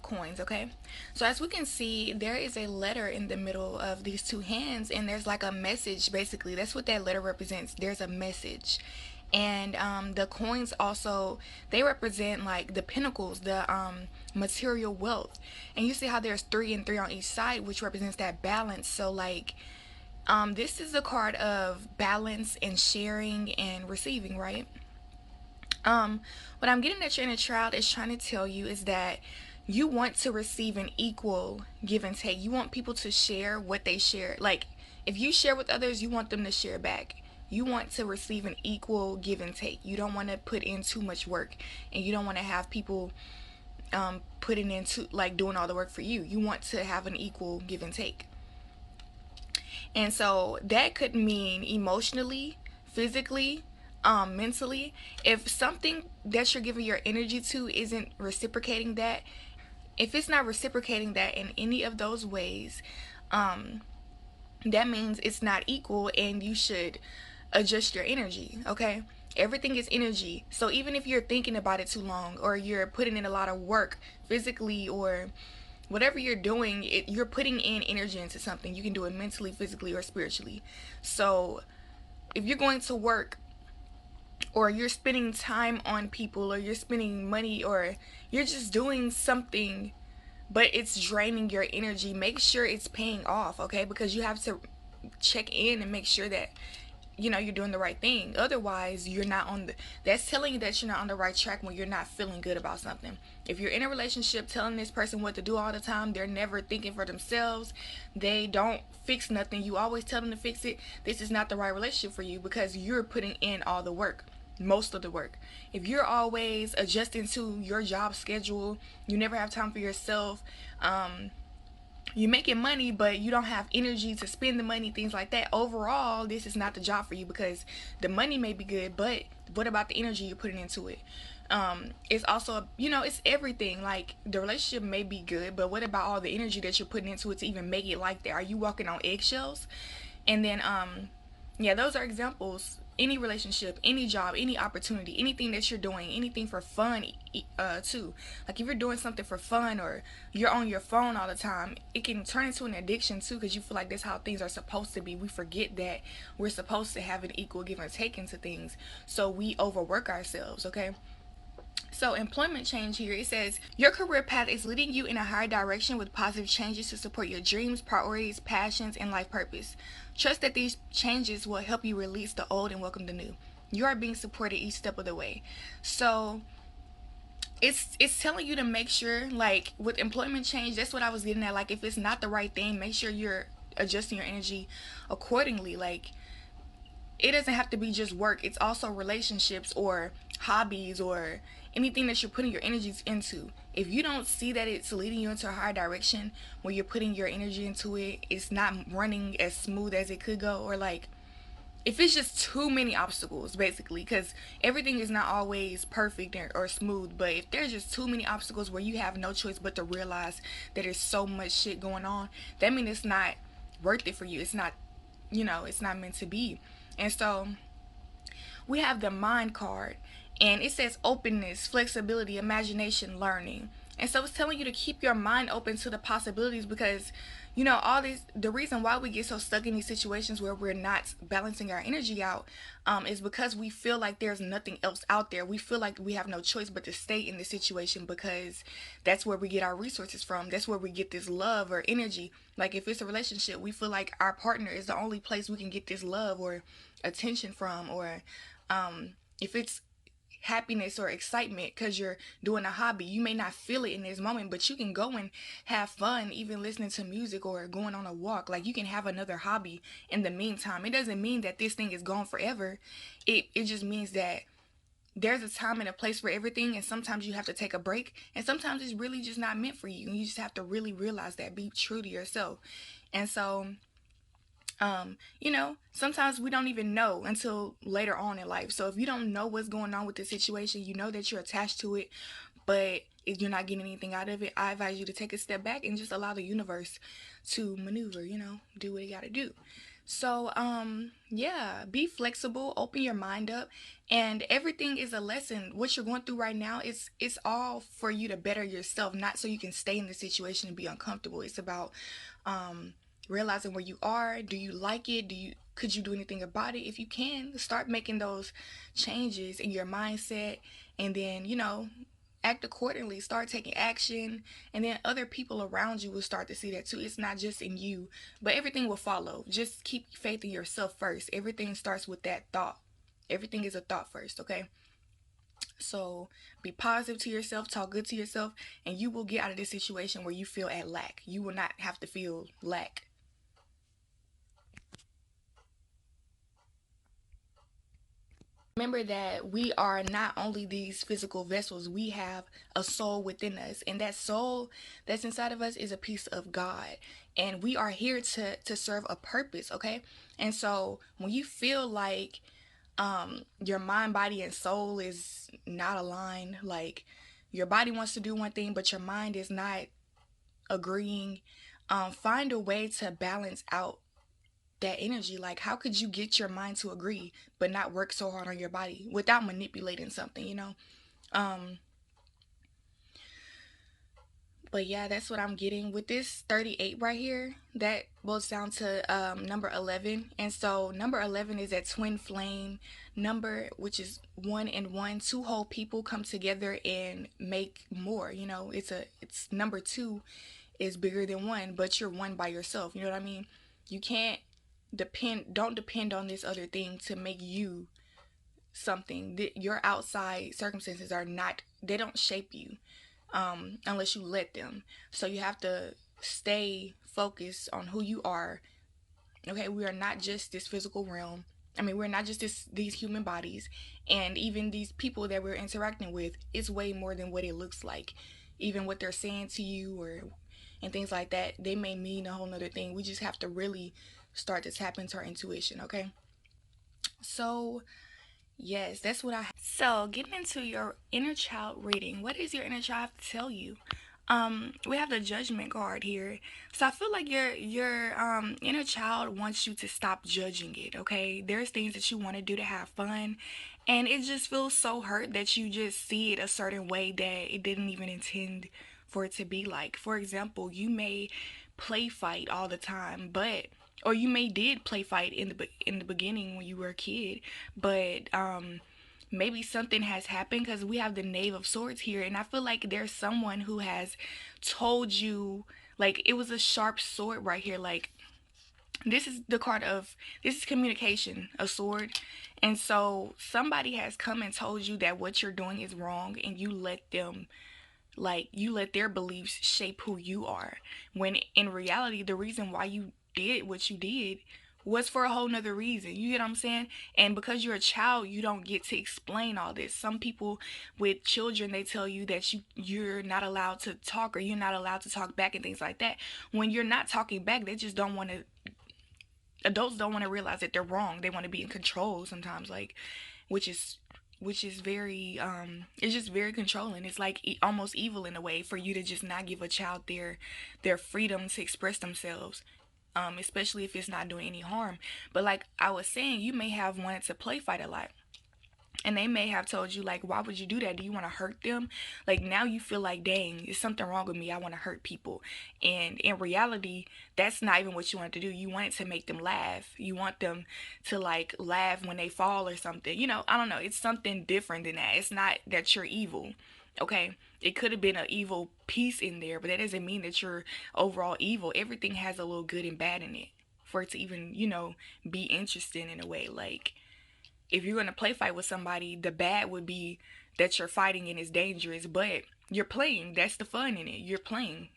coins, okay? So as we can see, there is a letter in the middle of these two hands, and there's like a message. Basically, that's what that letter represents. There's a message. And the coins also, they represent like the pinnacles, the material wealth. And you see how there's 3 and 3 on each side, which represents that balance. So like this is a card of balance and sharing and receiving, right? um what I'm getting at your inner child is trying to tell you is that you want to receive an equal give and take. You want people to share what they share. Like, if you share with others, you want them to share back. You want to receive an equal give and take. You don't want to put in too much work, and you don't want to have people putting into, like, doing all the work for you. You want to have an equal give and take. And so that could mean emotionally, physically, mentally. If something that you're giving your energy to isn't reciprocating that, if it's not reciprocating that in any of those ways, that means it's not equal, and you should adjust your energy, okay? Everything is energy. So even if you're thinking about it too long, or you're putting in a lot of work physically, or whatever you're doing, you're putting in energy into something. You can do it mentally, physically, or spiritually. So if you're going to work, or you're spending time on people, or you're spending money, or you're just doing something but it's draining your energy, make sure it's paying off, okay? Because you have to check in and make sure that you're doing the right thing. Otherwise, you're not on the that's telling you that you're not on the right track when you're not feeling good about something. If you're in a relationship telling this person what to do all the time, they're never thinking for themselves, they don't fix nothing, you always tell them to fix it, this is not the right relationship for you, because you're putting in all the work, most of the work. If you're always adjusting to your job schedule, you never have time for yourself, you're making money but you don't have energy to spend the money, things like that, overall this is not the job for you, because the money may be good, but what about the energy you're putting into it? It's also, it's everything. Like, the relationship may be good, but what about all the energy that you're putting into it to even make it like that? Are you walking on eggshells? And then yeah, those are examples. Any relationship, any job, any opportunity, anything that you're doing, anything for fun, too. Like, if you're doing something for fun, or you're on your phone all the time, it can turn into an addiction too, because you feel like that's how things are supposed to be. We forget that we're supposed to have an equal give and take into things, so we overwork ourselves, okay? So, employment change here, it says your career path is leading you in a higher direction with positive changes to support your dreams, priorities, passions, and life purpose. Trust that these changes will help you release the old and welcome the new. You are being supported each step of the way. So, it's telling you to make sure, like, with employment change, that's what I was getting at. Like, if it's not the right thing, make sure you're adjusting your energy accordingly. Like, it doesn't have to be just work, it's also relationships, or hobbies, or anything that you're putting your energies into. If you don't see that it's leading you into a higher direction when you're putting your energy into it, it's not running as smooth as it could go, or like, if it's just too many obstacles, basically, because everything is not always perfect or smooth, but if there's just too many obstacles where you have no choice but to realize that there's so much shit going on, that means it's not worth it for you. It's not, it's not meant to be. And so we have the mind card, and it says openness, flexibility, imagination, learning. And so it's telling you to keep your mind open to the possibilities, because all these, the reason why we get so stuck in these situations where we're not balancing our energy out, is because we feel like there's nothing else out there. We feel like we have no choice but to stay in the situation, because that's where we get our resources from. That's where we get this love or energy. Like, if it's a relationship, we feel like our partner is the only place we can get this love or attention from, or if it's happiness or excitement because you're doing a hobby, you may not feel it in this moment, but you can go and have fun, even listening to music or going on a walk. Like, you can have another hobby in the meantime. It doesn't mean that this thing is gone forever. It just means that there's a time and a place for everything, and sometimes you have to take a break, and sometimes it's really just not meant for you, and you just have to really realize that. Be true to yourself. And so sometimes we don't even know until later on in life. So if you don't know what's going on with the situation, you know that you're attached to it, but if you're not getting anything out of it, I advise you to take a step back and just allow the universe to maneuver, do what it got to do. So, yeah, be flexible, open your mind up, and everything is a lesson. What you're going through right now, it's all for you to better yourself, not so you can stay in the situation and be uncomfortable. It's about um realizing where you are. Do you like it? Could you do anything about it? If you can, start making those changes in your mindset, and then, act accordingly, start taking action, and then other people around you will start to see that too. It's not just in you, but everything will follow. Just keep faith in yourself first. Everything starts with that thought. Everything is a thought first, okay? So be positive to yourself, talk good to yourself, and you will get out of this situation where you feel at lack. You will not have to feel lack. Remember that we are not only these physical vessels, we have a soul within us, and that soul that's inside of us is a piece of God, and we are here to serve a purpose, okay? And so when you feel like your mind, body, and soul is not aligned, like your body wants to do one thing but your mind is not agreeing, find a way to balance out that energy. Like, how could you get your mind to agree but not work so hard on your body without manipulating something? um but yeah, that's what I'm getting with this 38 right here. That boils down to number 11. And so number 11 is that twin flame number, which is one and one. Two whole people come together and make more. It's number two is bigger than one, but you're one by yourself. You know what I mean? You can't don't depend on this other thing to make you something. That your outside circumstances are not, they don't shape you unless you let them. So you have to stay focused on who you are. Okay, we are not just this physical realm. I mean, we're not just these human bodies, and even these people that we're interacting with. It's way more than what it looks like. Even what they're saying to you or and things like that, they may mean a whole nother thing. We just have to really start to tap into our intuition. Okay, so yes, that's what I have. So, getting into your inner child reading, what does your inner child have to tell you? We have the judgment card here. So I feel like your inner child wants you to stop judging it, okay? There's things that you want to do to have fun, and it just feels so hurt that you just see it a certain way that it didn't even intend for it to be like. For example, you may play fight all the time, but or you may did play fight in the beginning when you were a kid, but maybe something has happened because we have the Knave of Swords here, and I feel like there's someone who has told you, like, it was a sharp sword right here. Like, this is communication, a sword. And so somebody has come and told you that what you're doing is wrong, and you let their beliefs shape who you are, when in reality the reason why you did what you did was for a whole nother reason. You get what I'm saying? And because you're a child, you don't get to explain all this. Some people with children, they tell you that you're not allowed to talk, or you're not allowed to talk back and things like that. When you're not talking back, they just don't want to, adults don't want to realize that they're wrong. They want to be in control sometimes, like, which is very it's just very controlling. It's like almost evil in a way for you to just not give a child their freedom to express themselves, especially if it's not doing any harm. But like I was saying, you may have wanted to play fight a lot, and they may have told you, like, why would you do that? Do you want to hurt them? Like, now you feel like, dang, there's something wrong with me, I want to hurt people. And in reality, that's not even what you want to do. You want it to make them laugh. You want them to, like, laugh when they fall or something. I don't know, it's something different than that. It's not that you're evil, okay? It could have been an evil piece in there, but that doesn't mean that you're overall evil. Everything has a little good and bad in it for it to even, be interesting in a way. Like, if you're gonna play fight with somebody, the bad would be that you're fighting and it's dangerous, but you're playing. That's the fun in it. You're playing.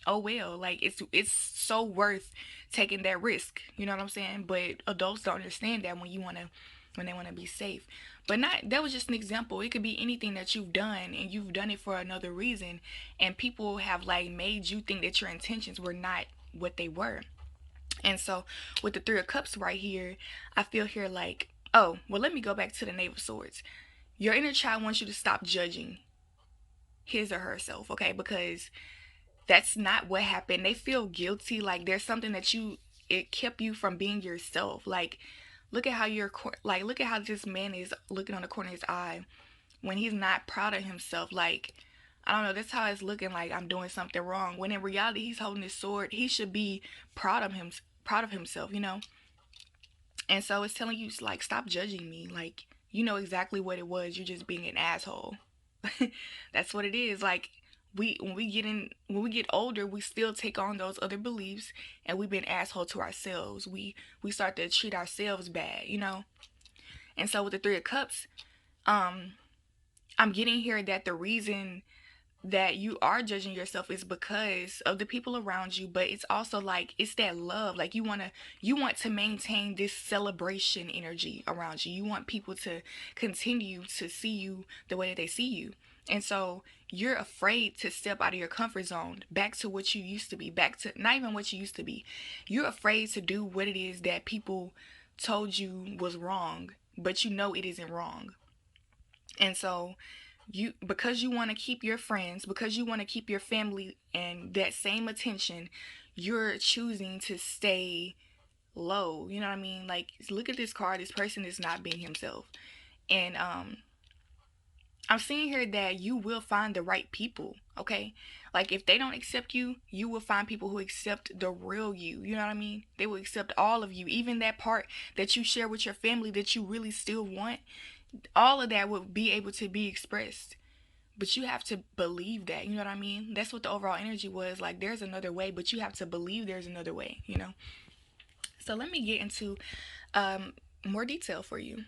Oh well, like, it's so worth taking that risk. You know what I'm saying? But adults don't understand that when they wanna be safe. But not that was just an example. It could be anything that you've done, and you've done it for another reason, and people have, like, made you think that your intentions were not what they were. And so with the Three of Cups right here, I feel here like, oh, well, let me go back to the Knave of Swords. Your inner child wants you to stop judging his or herself, okay? Because that's not what happened. They feel guilty, like there's something that it kept you from being yourself. Like, look at how look at how this man is looking on the corner of his eye when he's not proud of himself. Like, I don't know, that's how it's looking, like I'm doing something wrong, when in reality he's holding his sword. He should be proud of himself, you know. And so it's telling you, like, stop judging me. Like, you know exactly what it was. You're just being an asshole. That's what it is. Like, when we get older, we still take on those other beliefs, and we've been asshole to ourselves. We start to treat ourselves bad, you know. And so with the 3 of Cups, um I'm getting here that the reason that you are judging yourself is because of the people around you, but it's also like it's that love. Like, you want to maintain this celebration energy around you. You want people to continue to see you the way that they see you. And so you're afraid to step out of your comfort zone, back to what you used to be, back to not even what you used to be. You're afraid to do what it is that people told you was wrong, but you know it isn't wrong. And so you, because you want to keep your friends, because you want to keep your family and that same attention, you're choosing to stay low. You know what I mean? Like, look at this card. This person is not being himself. And I'm seeing here that you will find the right people, okay? Like, if they don't accept you, you will find people who accept the real you. You know what I mean? They will accept all of you, even that part that you share with your family that you really still want. All of that will be able to be expressed. But you have to believe that, you know what I mean? That's what the overall energy was. Like, there's another way, but you have to believe there's another way, you know? So let me get into um, more detail for you.